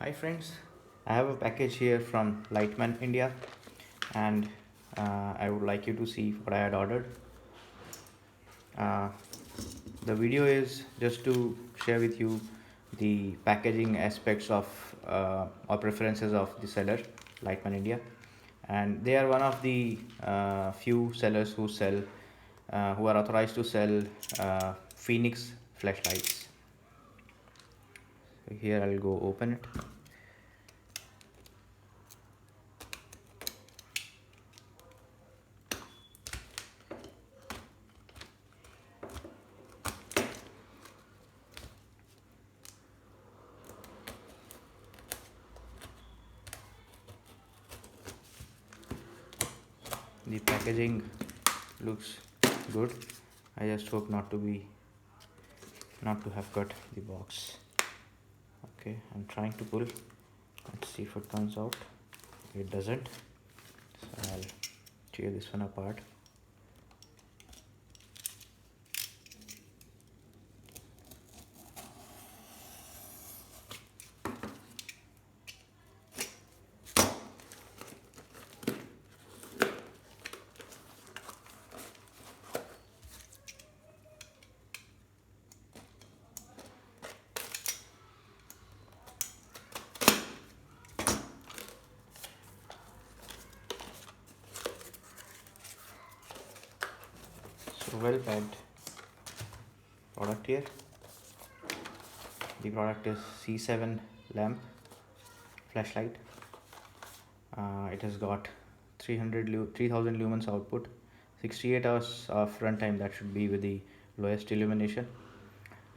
Hi friends, I have a package here from LightMen India, and I would like you to see what I had ordered. Uh, the video is just to share with you the packaging aspects of or preferences of the seller, LightMen India, and they are one of the few sellers who are authorized to sell Fenix flashlights. So here I'll go open it. The packaging looks good. I just hope not to have cut the box. Okay, I'm trying to pull. Let's see if it comes out. It doesn't. So I'll tear this one apart. So well packed product here. The product is C7 lamp flashlight. It has got 3000 lumens output, 68 hours of runtime, that should be with the lowest illumination,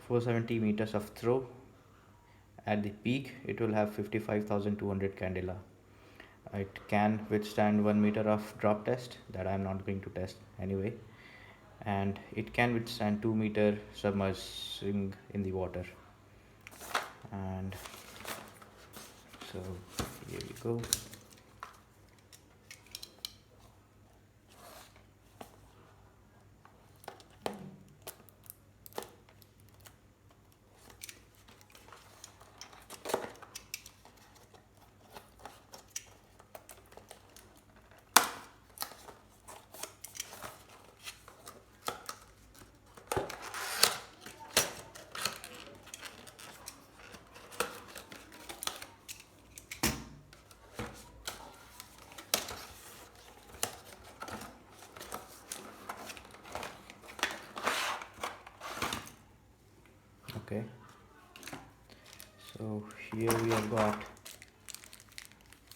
470 meters of throw. At the peak it will have 55,200 candela. It can withstand 1 meter of drop test that I am not going to test anyway, and it can withstand 2 meter submerging in the water. And so here we go. Okay, so here we have got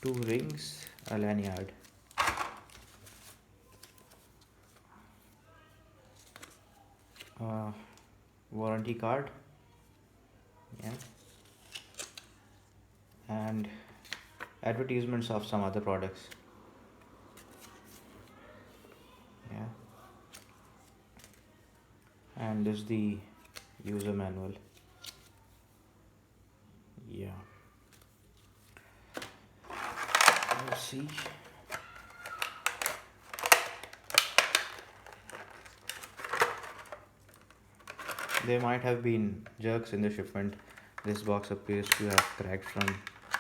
two rings, a lanyard, warranty card, yeah, and advertisements of some other products, yeah, and this is the user manual, yeah. Let's see. There might have been jerks in the shipment. This box appears to have cracked from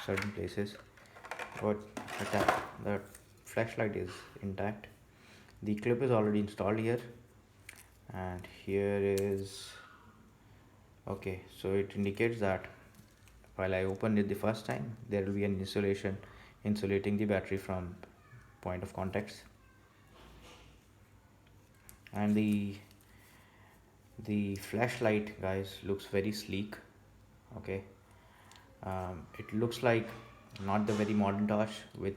certain places, but the flashlight is intact. The clip is already installed here, and here is okay. So it indicates that while I opened it the first time, there will be an insulation insulating the battery from point of contacts, and the flashlight, guys, looks very sleek. Okay, it looks like not the very modern torch with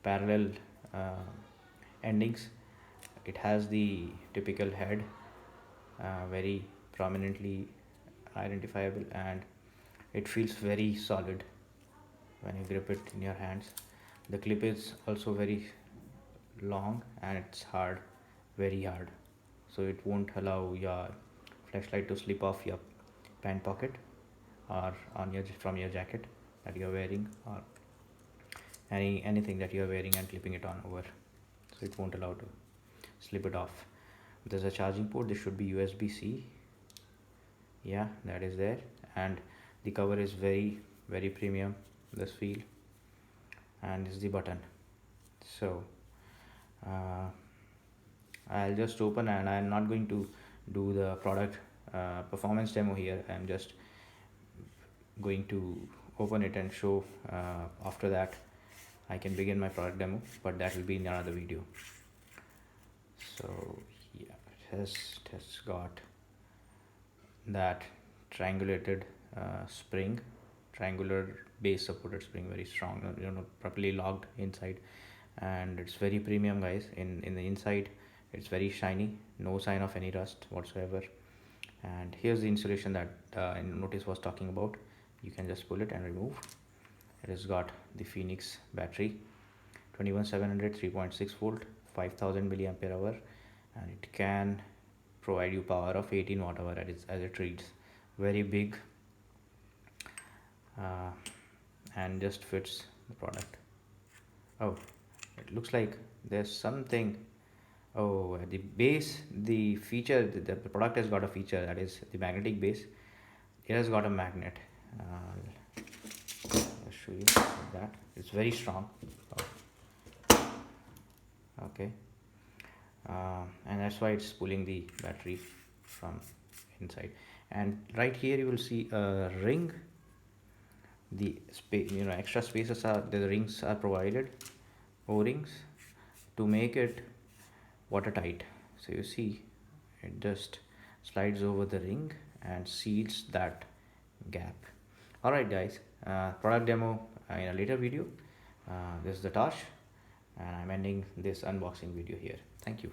parallel endings. It has the typical head, very prominently identifiable, and it feels very solid when you grip it in your hands. The clip is also very long and it's hard, very hard, so it won't allow your flashlight to slip off your pant pocket or on your from your jacket that you're wearing, or anything that you're wearing and clipping it on over, so it won't allow to slip it off. There's a charging port. This should be USB-C, yeah, that is there, and the cover is very premium, this feel, and this is the button. So I'll just open, and I'm not going to do the product performance demo here. I'm just going to open it and show. After that I can begin my product demo, but that will be in another video. So yeah, it has got that triangulated triangular base supported spring, very strong, properly locked inside, and it's very premium, guys. In the inside it's very shiny, no sign of any rust whatsoever. And here's the insulation that Notice was talking about. You can just pull it and remove. It has got the Fenix battery, 21700 3.6 volt, 5000 milliampere hour, and it can provide you power of 18 watt hour as it reads. Very big, and just fits the product. Oh, it looks like there's something. Oh, the base, the feature, the product has got a feature, that is the magnetic base. It has got a magnet. I'll show you that. It's very strong. Okay, and that's why it's pulling the battery from inside. And right here you will see a ring. The space, extra spaces are, the rings are provided, O-rings, to make it watertight. So you see it just slides over the ring and seals that gap. Alright guys, product demo in a later video. This is the Tosh, and I'm ending this unboxing video here. Thank you.